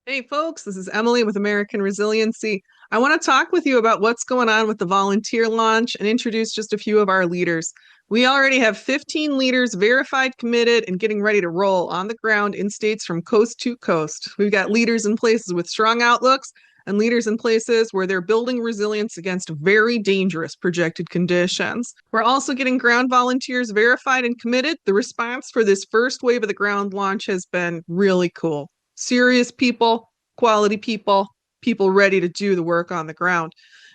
Hey folks, this is Emily with American Resiliency. I want to talk with you about what's going on with the volunteer launch and introduce just a few of our leaders. We already have 15 leaders verified, committed, and getting ready to roll on the ground in states from coast to coast. We've got leaders in places with strong outlooks and leaders in places where they're building resilience against very dangerous projected conditions. We're also getting ground volunteers verified and committed. The response for this first wave of the ground launch has been really cool. Serious people, quality people, people ready to do the work on the ground.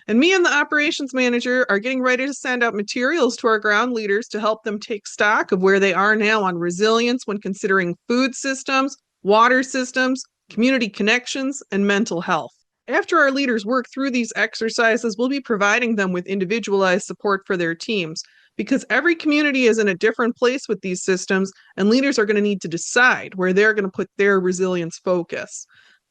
And me and the operations manager are getting ready to send out materials to our ground leaders to help them take stock of where they are now on resilience when considering food systems, water systems, community connections, and mental health. After our leaders work through these exercises, we'll be providing them with individualized support for their teams because every community is in a different place with these systems, and leaders are going to need to decide where they're going to put their resilience focus.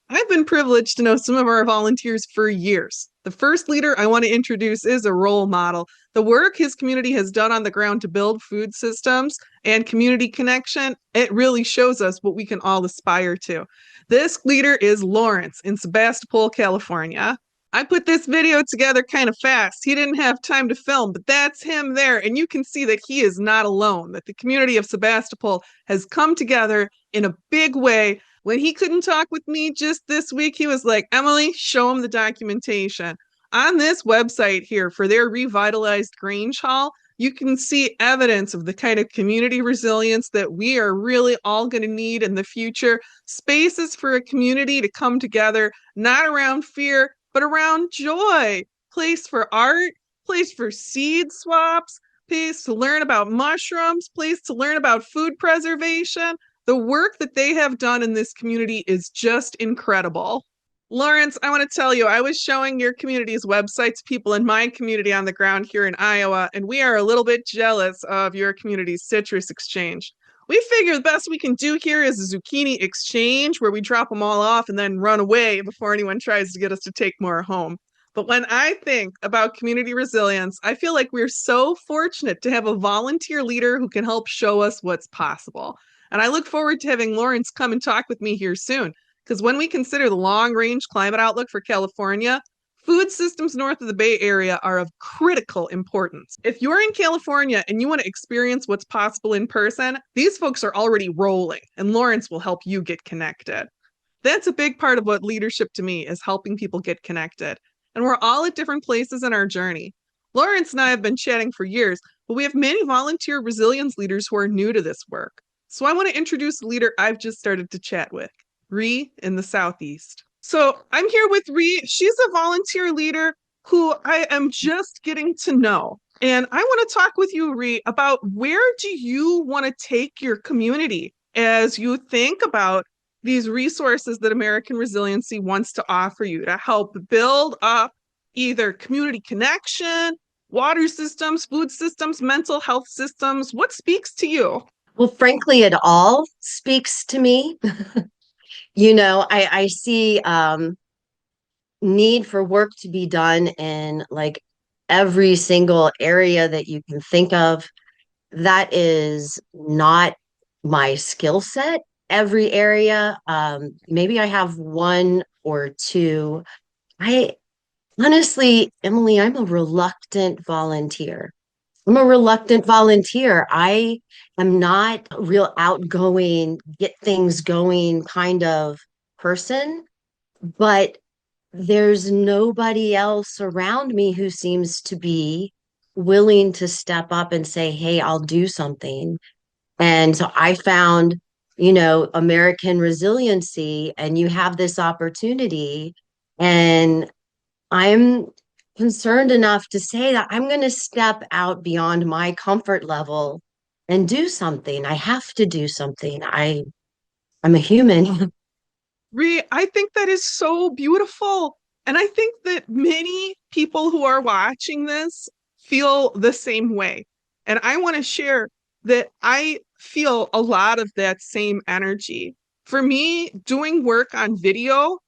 I've been privileged to know some of our volunteers for years. The first leader I want to introduce is a role model. The work his community has done on the ground to build food systems and community connection, it really shows us what we can all aspire to. This leader is Lawrence in Sebastopol, California. I put this video together kind of fast. He didn't have time to film, but that's him there. And you can see that he is not alone, that the community of Sebastopol has come together in a big way. When he couldn't talk with me just this week, he was like, Emily, show him the documentation. On this website here for their revitalized Grange Hall, you can see evidence of the kind of community resilience that we are really all going to need in the future. Spaces for a community to come together, not around fear, but around joy. Place for art, place for seed swaps, place to learn about mushrooms, place to learn about food preservation. The work that they have done in this community is just incredible. Lawrence, I want to tell you, I was showing your community's website to people in my community on the ground here in Iowa, and we are a little bit jealous of your community's citrus exchange. We figure the best we can do here is a zucchini exchange where we drop them all off and then run away before anyone tries to get us to take more home. But when I think about community resilience, I feel like we're so fortunate to have a volunteer leader who can help show us what's possible. And I look forward to having Lawrence come and talk with me here soon. Because when we consider the long range climate outlook for California, food systems north of the Bay Area are of critical importance. If you're in California and you want to experience what's possible in person, these folks are already rolling, and Lawrence will help you get connected. That's a big part of what leadership to me is helping people get connected. And we're all at different places in our journey. Lawrence and I have been chatting for years, but we have many volunteer resilience leaders who are new to this work. So I want to introduce a leader I've just started to chat with. Ree in the Southeast. So I'm here with Ree. She's a volunteer leader who I am just getting to know. And I want to talk with you, Ree, about where do you want to take your community as you think about these resources that American Resiliency wants to offer you to help build up either community connection, water systems, food systems, mental health systems. What speaks to you? Well, frankly, it all speaks to me. I see need for work to be done in like every single area that you can think of. That is not my skill set. Every area, maybe I have one or two. I honestly, Emily, I'm a reluctant volunteer. I am not a real outgoing, get things going kind of person, but there's nobody else around me who seems to be willing to step up and say, hey, I'll do something. And so I found, American Resiliency, and you have this opportunity. And I'm concerned enough to say that I'm going to step out beyond my comfort level and do something. I have to do something. I'm a human. Ree, I think that is so beautiful. And I think that many people who are watching this feel the same way. And I want to share that I feel a lot of that same energy. For me, doing work on video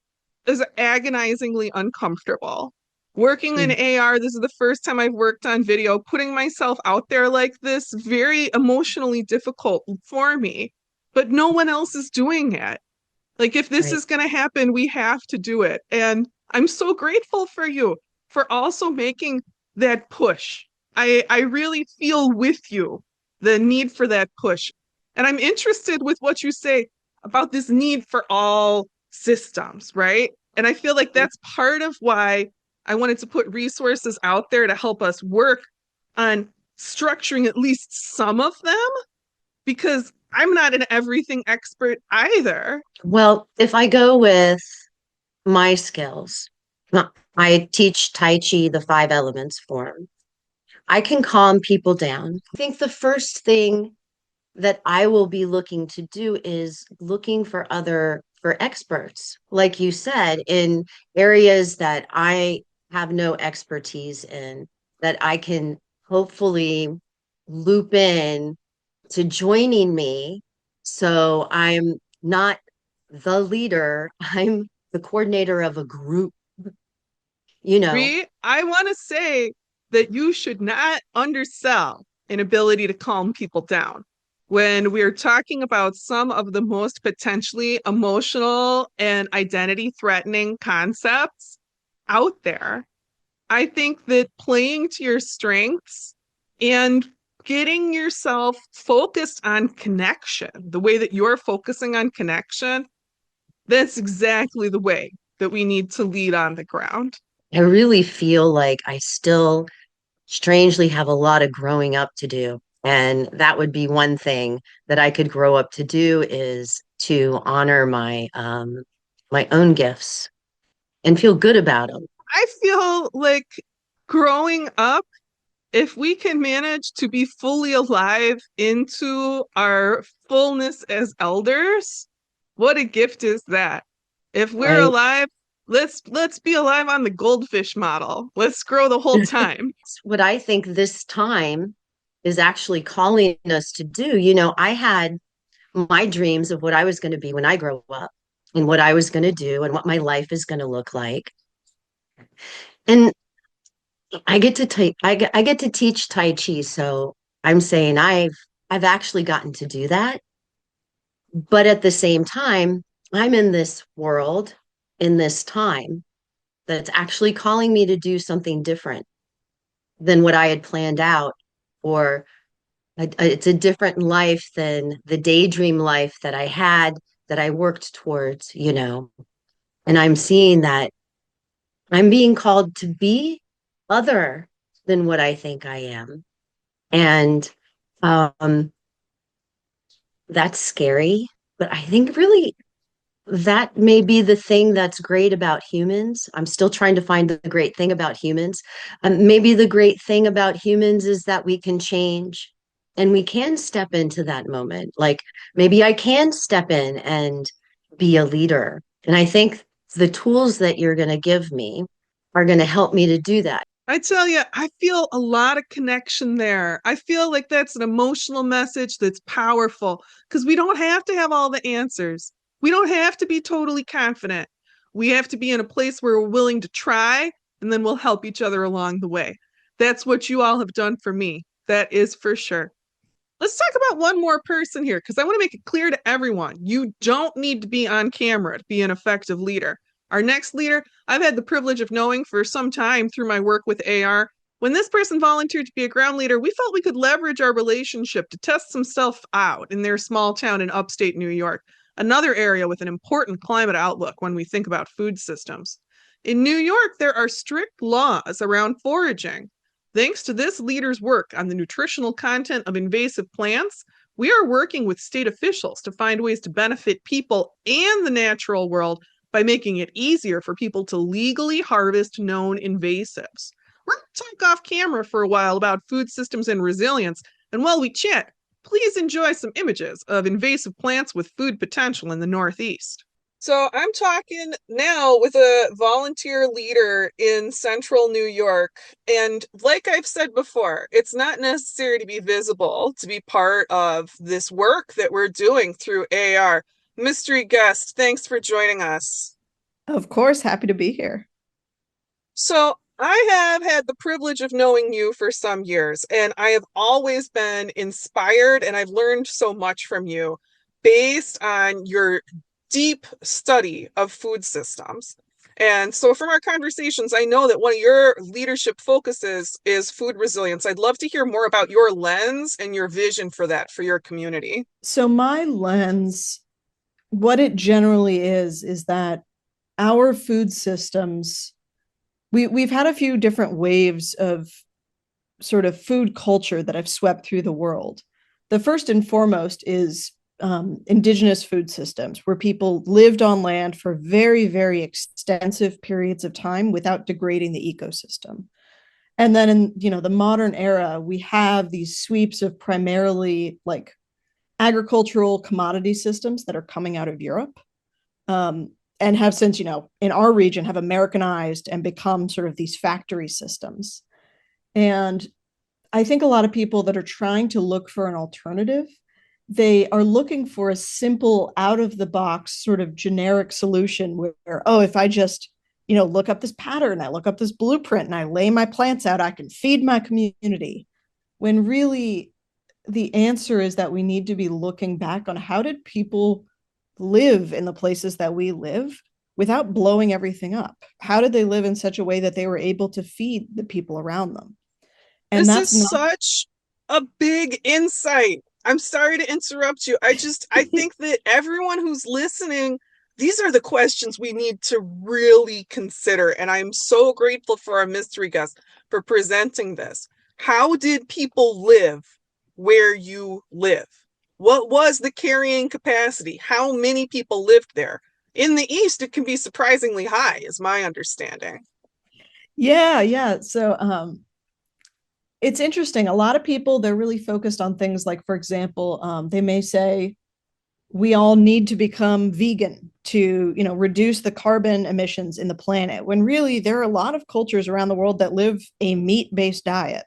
is agonizingly uncomfortable. Working in AR, this is the first time I've worked on video. Putting myself out there like this, very emotionally difficult for me, but no one else is doing it. Like, if this Right. is going to happen, we have to do it. And I'm so grateful for you for also making that push. I really feel with you the need for that push. And I'm interested with what you say about this need for all systems, right? And I feel like that's part of why I wanted to put resources out there to help us work on structuring at least some of them, because I'm not an everything expert either. Well, if I go with my skills, I teach Tai Chi, the five elements form. I can calm people down. I think the first thing that I will be looking to do is looking for experts, like you said, in areas that I have no expertise in, that I can hopefully loop in to joining me. So I'm not the leader, I'm the coordinator of a group, you know. Bree, I want to say that you should not undersell an ability to calm people down. When we're talking about some of the most potentially emotional and identity threatening concepts out there, I think that playing to your strengths and getting yourself focused on connection, the way that you're focusing on connection, that's exactly the way that we need to lead on the ground. I really feel like I still strangely have a lot of growing up to do. And that would be one thing that I could grow up to do is to honor my own gifts and feel good about them. I feel like growing up, if we can manage to be fully alive into our fullness as elders, what a gift is that? If we're Right. alive, let's be alive on the goldfish model. Let's grow the whole time. What I think this time is actually calling us to do. You know, I had my dreams of what I was going to be when I grow up and what I was going to do and what my life is going to look like. And I get to teach Tai Chi, so I'm saying I've actually gotten to do that. But at the same time, I'm in this world in this time that's actually calling me to do something different than what I had planned out, or it's a different life than the daydream life that I had that I worked towards, you know. And I'm seeing that I'm being called to be other than what I think I am. And um, that's scary. But I think really that may be the thing that's great about humans. I'm still trying to find the great thing about humans. Maybe the great thing about humans is that we can change and we can step into that moment. Like maybe I can step in and be a leader. And I think the tools that you're going to give me are going to help me to do that. I tell you, I feel a lot of connection there. I feel like that's an emotional message that's powerful because we don't have to have all the answers. We don't have to be totally confident. We have to be in a place where we're willing to try, and then we'll help each other along the way. That's what you all have done for me. That is for sure. Let's talk about one more person here because I want to make it clear to everyone you don't need to be on camera to be an effective leader. Our next leader, I've had the privilege of knowing for some time through my work with AR. When this person volunteered to be a ground leader, we felt we could leverage our relationship to test some stuff out in their small town in upstate New York, another area with an important climate outlook when we think about food systems. In New York, there are strict laws around foraging. Thanks to this leader's work on the nutritional content of invasive plants, we are working with state officials to find ways to benefit people and the natural world by making it easier for people to legally harvest known invasives. We're going to talk off camera for a while about food systems and resilience, and while we chat, please enjoy some images of invasive plants with food potential in the Northeast. So I'm talking now with a volunteer leader in central New York. And like I've said before, it's not necessary to be visible to be part of this work that we're doing through AR. Mystery guest, thanks for joining us. Of course, happy to be here. So I have had the privilege of knowing you for some years, and I have always been inspired and I've learned so much from you based on your deep study of food systems. And so from our conversations, I know that one of your leadership focuses is food resilience. I'd love to hear more about your lens and your vision for that for your community. So my lens, what it generally is that our food systems, we've had a few different waves of sort of food culture that have swept through the world. The first and foremost is indigenous food systems, where people lived on land for very, very extensive periods of time without degrading the ecosystem. And then in the modern era, we have these sweeps of primarily like agricultural commodity systems that are coming out of Europe, and have since, in our region, have Americanized and become sort of these factory systems. And I think a lot of people that are trying to look for an alternative, they are looking for a simple, out of the box, sort of generic solution where, oh, if I just, look up this pattern, I look up this blueprint and I lay my plants out, I can feed my community. When really the answer is that we need to be looking back on how did people live in the places that we live without blowing everything up? How did they live in such a way that they were able to feed the people around them? And This is that's not. such a big insight. I'm sorry to interrupt you. I think that everyone who's listening, these are the questions we need to really consider. And I'm so grateful for our mystery guest for presenting this. How did people live where you live? What was the carrying capacity? How many people lived there? In the East, it can be surprisingly high, is my understanding. Yeah. So it's interesting. A lot of people, they're really focused on things like, for example, they may say we all need to become vegan to, reduce the carbon emissions in the planet, when really there are a lot of cultures around the world that live a meat-based diet.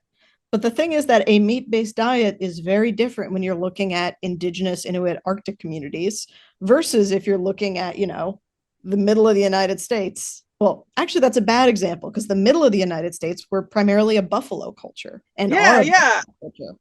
But the thing is that a meat-based diet is very different when you're looking at indigenous Inuit Arctic communities versus if you're looking at, the middle of the United States. Well, actually, that's a bad example because the middle of the United States were primarily a buffalo culture and are Yeah, a buffalo yeah. culture.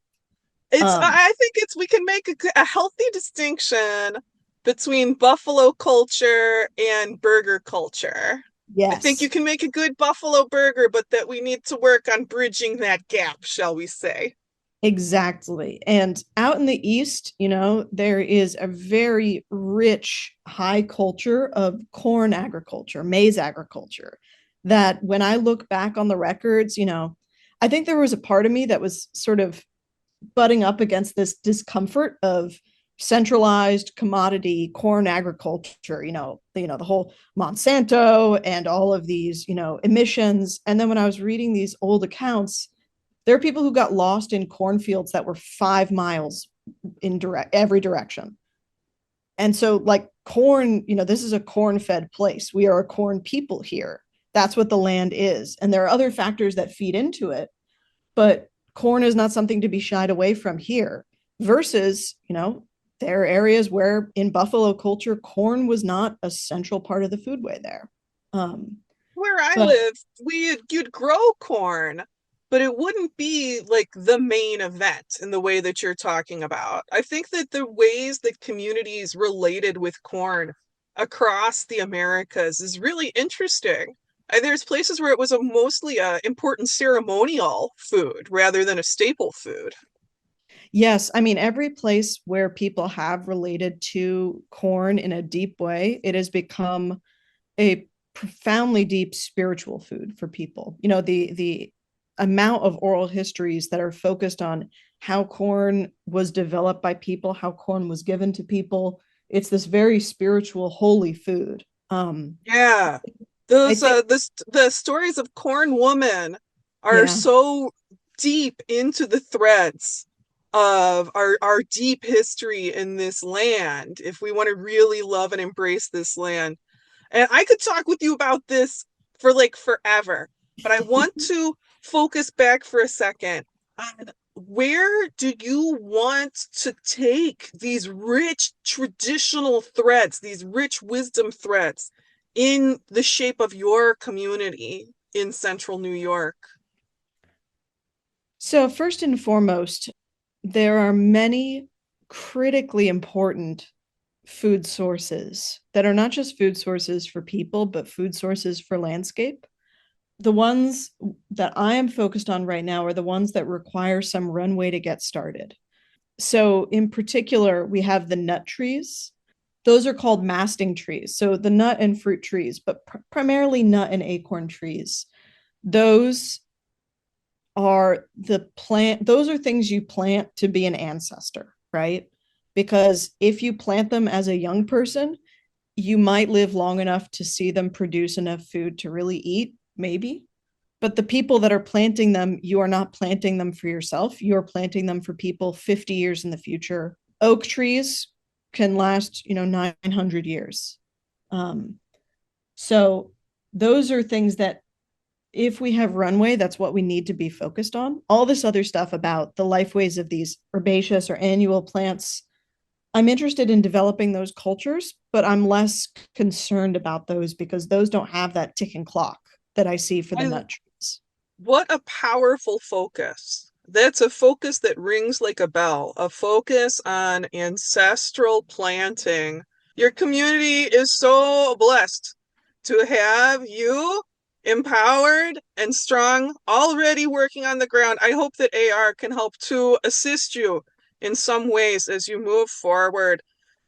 It's Um, I think it's we can make a healthy distinction between buffalo culture and burger culture. I think you yes, can make a good buffalo burger, but that we need to work on bridging that gap, shall we say. exactly. And out in the East, there is a very rich, high culture of corn agriculture, maize agriculture, that when I look back on the records, I think there was a part of me that was sort of butting up against this discomfort of centralized commodity corn agriculture, the whole Monsanto and all of these, emissions. And then when I was reading these old accounts, there are people who got lost in cornfields that were 5 miles in every direction. And so, like corn, this is a corn fed place. We are a corn people here. That's what the land is. And there are other factors that feed into it, but corn is not something to be shied away from here. Versus, there are areas where in buffalo culture, corn was not a central part of the foodway there. Um, Where I but live, you'd grow corn, but it wouldn't be like the main event in the way that you're talking about. I think that the ways that communities related with corn across the Americas is really interesting. There's places where it was a mostly a important ceremonial food rather than a staple food. yes, I mean, every place where people have related to corn in a deep way, it has become a profoundly deep spiritual food for people. The amount of oral histories that are focused on how corn was developed by people, how corn was given to people. It's this very spiritual, holy food. Yeah. I Those think, the stories of Corn Woman are yeah. so deep into the threads of our deep history in this land if we want to really love and embrace this land. And I could talk with you about this for like forever, but I want to focus back for a second on where do you want to take these rich traditional threads, these rich wisdom threads in the shape of your community in central New York? So, first and foremost, there are many critically important food sources that are not just food sources for people, but food sources for landscape. The ones that I am focused on right now are the ones that require some runway to get started. So, in particular, we have the nut trees. Those are called masting trees. So, the nut and fruit trees, but primarily nut and acorn trees. Those those are things you plant to be an ancestor, right? Because if you plant them as a young person, you might live long enough to see them produce enough food to really eat, maybe. But the people that are planting them, you are not planting them for yourself. You're planting them for people 50 years in the future. Oak trees can last, 900 years. Um, so those are things that if we have runway, that's what we need to be focused on. All this other stuff about the lifeways of these herbaceous or annual plants, I'm interested in developing those cultures, but I'm less concerned about those because those don't have that ticking clock that I see for the I nut trees. What a powerful focus. That's a focus that rings like a bell, a focus on ancestral planting. Your community is so blessed to have you empowered and strong, already working on the ground. I hope that AR can help to assist you in some ways as you move forward.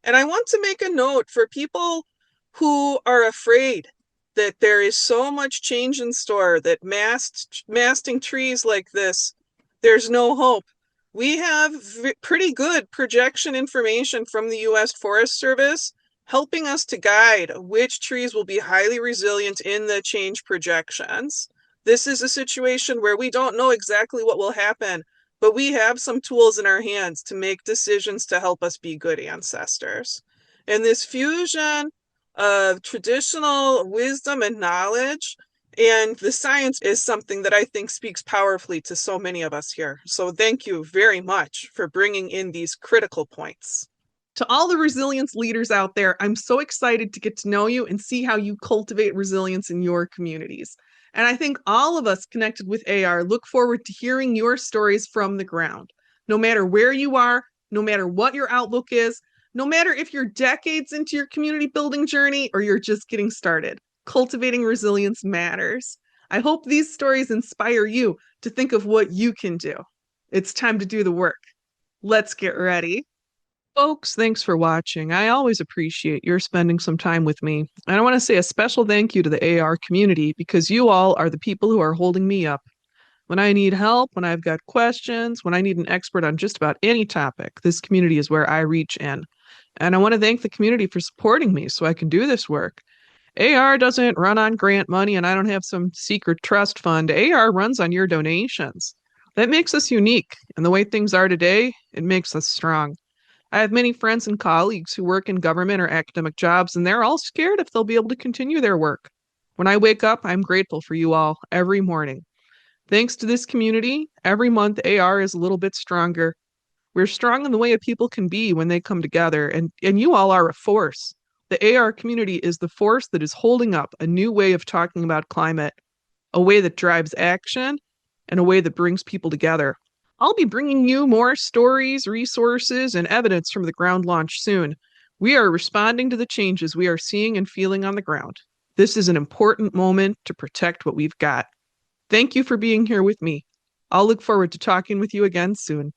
And I want to make a note for people who are afraid that there is so much change in store that masting trees like this, there's no hope. We have pretty good projection information from the U.S. Forest Service helping us to guide which trees will be highly resilient in the change projections. This is a situation where we don't know exactly what will happen, but we have some tools in our hands to make decisions to help us be good ancestors. And this fusion of traditional wisdom and knowledge and the science is something that I think speaks powerfully to so many of us here. So thank you very much for bringing in these critical points. To all the resilience leaders out there, I'm so excited to get to know you and see how you cultivate resilience in your communities. And I think all of us connected with AR look forward to hearing your stories from the ground. No matter where you are, no matter what your outlook is, no matter if you're decades into your community building journey or you're just getting started, cultivating resilience matters. I hope these stories inspire you to think of what you can do. It's time to do the work. Let's get ready. Folks, thanks for watching. I always appreciate your spending some time with me. And I want to say a special thank you to the AR community because you all are the people who are holding me up. When I need help, when I've got questions, when I need an expert on just about any topic, this community is where I reach in. And I want to thank the community for supporting me so I can do this work. AR doesn't run on grant money and I don't have some secret trust fund. AR runs on your donations. That makes us unique. And the way things are today, it makes us strong. I have many friends and colleagues who work in government or academic jobs, and they're all scared if they'll be able to continue their work. When I wake up, I'm grateful for you all every morning. Thanks to this community, every month AR is a little bit stronger. We're strong in the way a people can be when they come together, and you all are a force. The AR community is the force that is holding up a new way of talking about climate, a way that drives action, and a way that brings people together. I'll be bringing you more stories, resources, and evidence from the ground launch soon. We are responding to the changes we are seeing and feeling on the ground. This is an important moment to protect what we've got. Thank you for being here with me. I'll look forward to talking with you again soon.